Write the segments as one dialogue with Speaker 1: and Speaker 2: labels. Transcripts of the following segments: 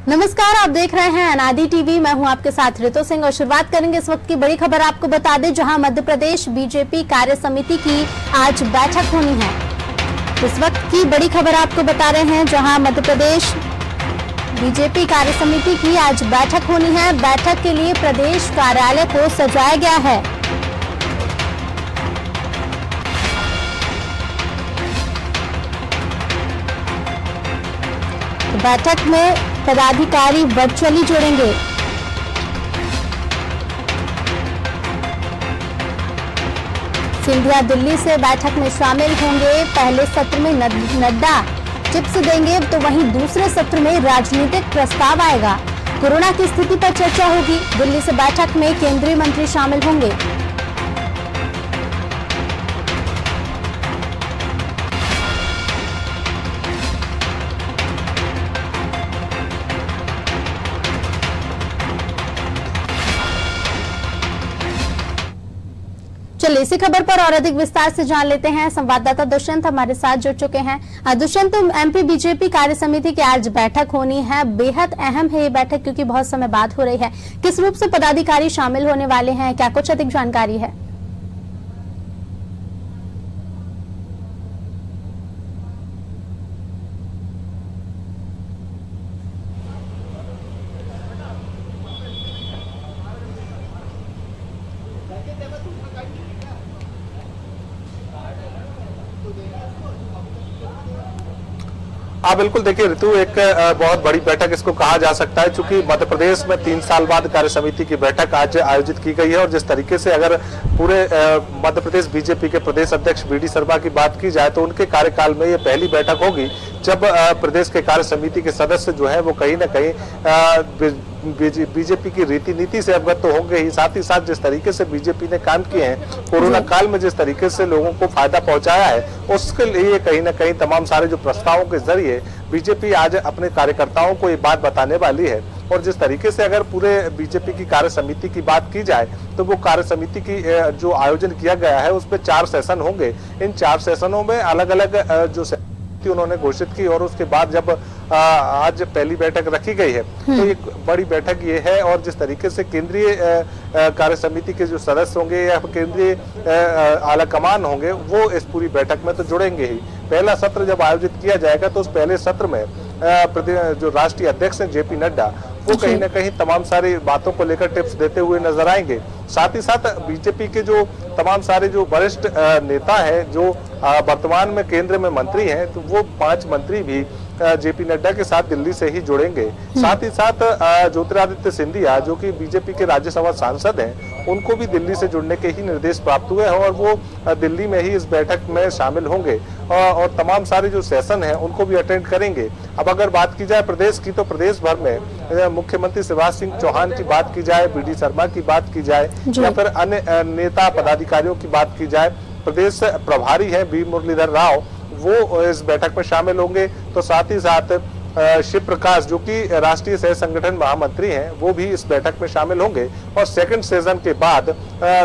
Speaker 1: नमस्कार, आप देख रहे हैं अनादि टीवी। मैं हूं आपके साथ ऋतु सिंह और शुरुआत करेंगे इस वक्त की बड़ी खबर। आपको बता दें, जहां मध्य प्रदेश बीजेपी कार्य समिति की आज बैठक होनी है। इस वक्त की बड़ी खबर आपको बता रहे हैं, जहां मध्य प्रदेश बीजेपी कार्य समिति की आज बैठक होनी है। बैठक के लिए प्रदेश कार्यालय को सजाया गया है। बैठक में पदाधिकारी वर्चुअली जुड़ेंगे। सिंधिया दिल्ली से बैठक में शामिल होंगे। पहले सत्र में नड्डा टिप्स देंगे, तो वहीं दूसरे सत्र में राजनीतिक प्रस्ताव आएगा। कोरोना की स्थिति पर चर्चा होगी। दिल्ली से बैठक में केंद्रीय मंत्री शामिल होंगे। चलिए इसी खबर पर और अधिक विस्तार से जान लेते हैं। संवाददाता दुष्यंत हमारे साथ जुड़ चुके हैं। दुष्यंत, एमपी बीजेपी कार्य समिति की आज बैठक होनी है। बेहद अहम है ये बैठक, क्योंकि बहुत समय बाद हो रही है। किस रूप से पदाधिकारी शामिल होने वाले हैं, क्या कुछ अधिक जानकारी है?
Speaker 2: हाँ बिल्कुल, देखिए ऋतु, एक बहुत बड़ी बैठक इसको कहा जा सकता है, क्योंकि मध्य प्रदेश में 3 साल बाद कार्य समिति की बैठक आज आयोजित की गई है। और जिस तरीके से अगर पूरे मध्य प्रदेश बीजेपी के प्रदेश अध्यक्ष बी डी शर्मा की बात की जाए, तो उनके कार्यकाल में ये पहली बैठक होगी जब प्रदेश के कार्य समिति के सदस्य जो है वो कहीं ना कहीं बीजेपी की रीति नीति से अवगत तो होंगे ही, साथ ही साथ जिस तरीके से बीजेपी ने काम किए हैं, कोरोना काल में जिस तरीके से लोगों को फायदा पहुंचाया है, उसके लिए कहीं ना कहीं तमाम सारे जो प्रस्तावों के जरिए बीजेपी आज अपने कार्यकर्ताओं को ये बात बताने वाली है। और जिस तरीके से अगर पूरे बीजेपी की कार्य समिति की बात की जाए, तो वो कार्य समिति की जो आयोजन किया गया है उसमें 4 सेशन होंगे। इन 4 सेशनों में अलग अलग जो उन्होंने घोषित की, और उसके बाद जब आज पहली बैठक रखी गई है, तो एक बड़ी बैठक ये है। और जिस तरीके से केंद्रीय कार्य समिति के जो सदस्य होंगे या केंद्रीय आला कमान होंगे, वो इस पूरी बैठक में तो जुड़ेंगे ही। पहला सत्र जब आयोजित किया जाएगा, तो उस पहले सत्र में जो राष्ट्रीय अध्यक्ष हैं जेपी नड्डा, वो कहीं ना कहीं तमाम सारी बातों को लेकर टिप्स देते हुए नजर आएंगे। साथ ही साथ बीजेपी के जो तमाम सारे जो वरिष्ठ नेता हैं, जो वर्तमान में केंद्र में मंत्री हैं, तो वो 5 मंत्री भी जेपी नड्डा के साथ दिल्ली से ही जुड़ेंगे। साथ ही साथ ज्योतिरादित्य सिंधिया, जो कि बीजेपी के राज्यसभा सांसद हैं, उनको भी दिल्ली से जुड़ने के ही निर्देश प्राप्त हुए हैं, और वो दिल्ली में ही इस बैठक में शामिल होंगे और तमाम सारे जो सेशन हैं उनको भी अटेंड करेंगे। अब अगर बात की जाए प्रदेश की, तो प्रदेश भर में मुख्यमंत्री शिवराज सिंह चौहान की बात की जाए, बी डी शर्मा की बात की जाए, या फिर अन्य नेता पदाधिकारियों की बात की जाए, प्रदेश प्रभारी है बी मुरलीधर राव, वो इस बैठक में शामिल होंगे। तो साथ ही साथ शिव प्रकाश, जो कि राष्ट्रीय सह संगठन महामंत्री हैं, वो भी इस बैठक में शामिल होंगे। और सेकंड सेशन के बाद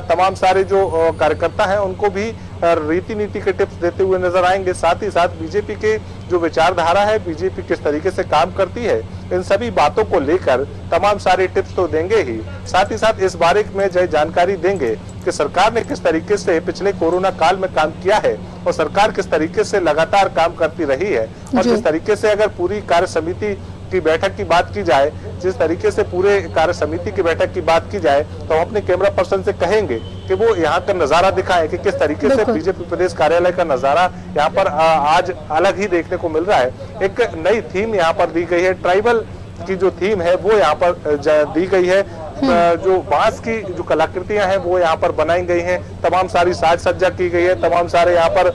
Speaker 2: तमाम सारे जो कार्यकर्ता हैं उनको भी रीति नीति के टिप्स देते हुए नजर आएंगे। साथ ही साथ बीजेपी के जो विचारधारा है, बीजेपी किस तरीके से काम करती है, इन सभी बातों को लेकर तमाम सारे टिप्स तो देंगे ही। साथ ही साथ इस बारे में जानकारी देंगे कि सरकार ने किस तरीके से पिछले कोरोना काल में काम किया है, और सरकार किस तरीके से लगातार काम करती रही है। और जिस तरीके से अगर पूरी कार्य समिति की बैठक की बात की जाए, जिस तरीके से पूरे कार्य समिति की बैठक की बात की जाए, तो हम अपने कैमरा पर्सन से कहेंगे कि वो यहाँ का नजारा दिखाएं कि किस तरीके से बीजेपी प्रदेश कार्यालय का नजारा यहाँ पर आज अलग ही देखने को मिल रहा है। एक नई थीम यहाँ पर दी गई है, ट्राइबल की जो थीम है वो यहाँ पर दी गई है। जो बांस की जो कलाकृतियां हैं वो यहाँ पर बनाई गई हैं, तमाम सारी साज सज्जा की गई है, तमाम सारे यहाँ पर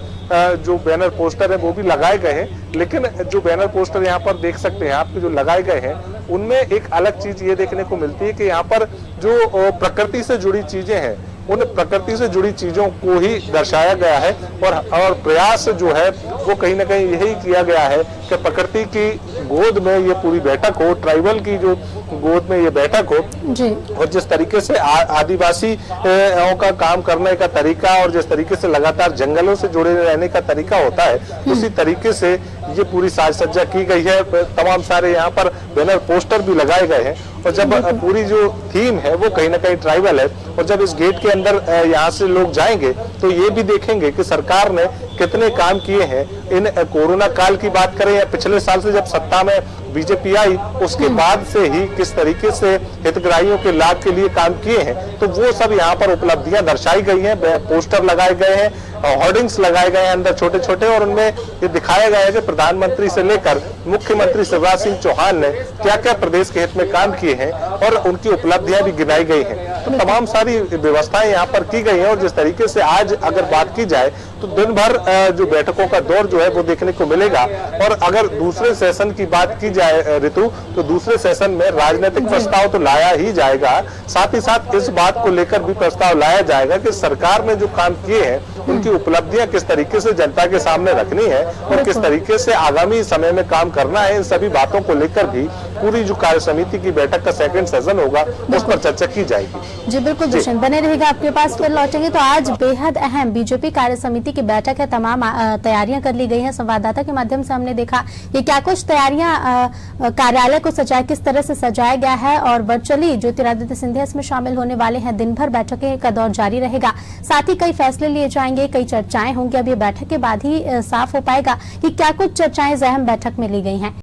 Speaker 2: जो बैनर पोस्टर है वो भी लगाए गए हैं। लेकिन जो बैनर पोस्टर यहाँ पर देख सकते हैं आपके जो लगाए गए हैं, उनमें एक अलग चीज ये देखने को मिलती है कि यहाँ पर जो प्रकृति से जुड़ी चीजें हैं, उन प्रकृति से जुड़ी चीजों को ही दर्शाया गया है। और प्रयास जो है वो कहीं ना कहीं यही किया गया है कि प्रकृति की गोद में ये पूरी बैठक हो, ट्राइबल की जो गोद में ये बैठक हो जी। और जिस तरीके से आदिवासी का काम करने का तरीका और जिस तरीके से लगातार जंगलों से जुड़े रहने का तरीका होता है, उसी तरीके से ये पूरी साज सज्जा की गई है। तमाम सारे यहाँ पर बैनर पोस्टर भी लगाए गए हैं और जब पूरी जो थीम है वो कहीं ना कहीं ट्राइबल है और जब इस गेट के अंदर यहाँ से लोग जाएंगे तो ये भी देखेंगे कि सरकार ने कितने काम किए हैं। इन कोरोना काल की बात करें या पिछले साल से जब सत्ता में बीजेपी आई उसके बाद से ही किस तरीके से हितग्राहियों के लाभ के लिए काम किए हैं, तो वो सब यहाँ पर उपलब्धियां दर्शाई गई हैं। पोस्टर लगाए गए हैं, होर्डिंग्स लगाए गए हैं अंदर छोटे छोटे, और उनमें ये दिखाया गया है कि प्रधानमंत्री से लेकर मुख्यमंत्री शिवराज सिंह चौहान ने क्या क्या प्रदेश के हित में काम किए हैं और उनकी उपलब्धियां भी गिनाई गई हैं। तो तमाम सारी व्यवस्थाएं यहाँ पर की गई हैं और जिस तरीके से आज अगर बात की जाए तो दिन भर जो बैठकों का दौर जो है वो देखने को मिलेगा। और अगर दूसरे सेशन की बात की जाए ऋतु, तो दूसरे सेशन में राजनीतिक प्रस्ताव तो लाया ही जाएगा, साथ ही साथ इस बात को लेकर भी प्रस्ताव लाया जाएगा कि सरकार ने जो काम किए हैं उनकी उपलब्धियां किस तरीके से जनता के सामने रखनी है और किस तरीके से आगामी समय में काम करना है। इन सभी बातों को लेकर भी पूरी जो कार्य समिति की बैठक का सेकंड सेशन होगा उस पर चर्चा की जाएगी।
Speaker 1: जी बिल्कुल दुष्यंत, बने रहेगा आपके पास, फिर लौटेंगे। तो आज बेहद अहम बीजेपी कार्य समिति की बैठक है, तमाम तैयारियां कर ली गई हैं। संवाददाता के माध्यम से हमने देखा ये क्या कुछ तैयारियां कार्यालय को सजाया, किस तरह से सजाया गया है और वर्चुअली ज्योतिरादित्य सिंधिया इसमें शामिल होने वाले हैं। दिन भर बैठकें का दौर जारी रहेगा, साथ ही कई फैसले लिए जाएंगे, कई चर्चाएं होंगी। अब ये बैठक के बाद ही साफ हो पाएगा कि क्या कुछ चर्चाएं अहम बैठक में ली गई हैं।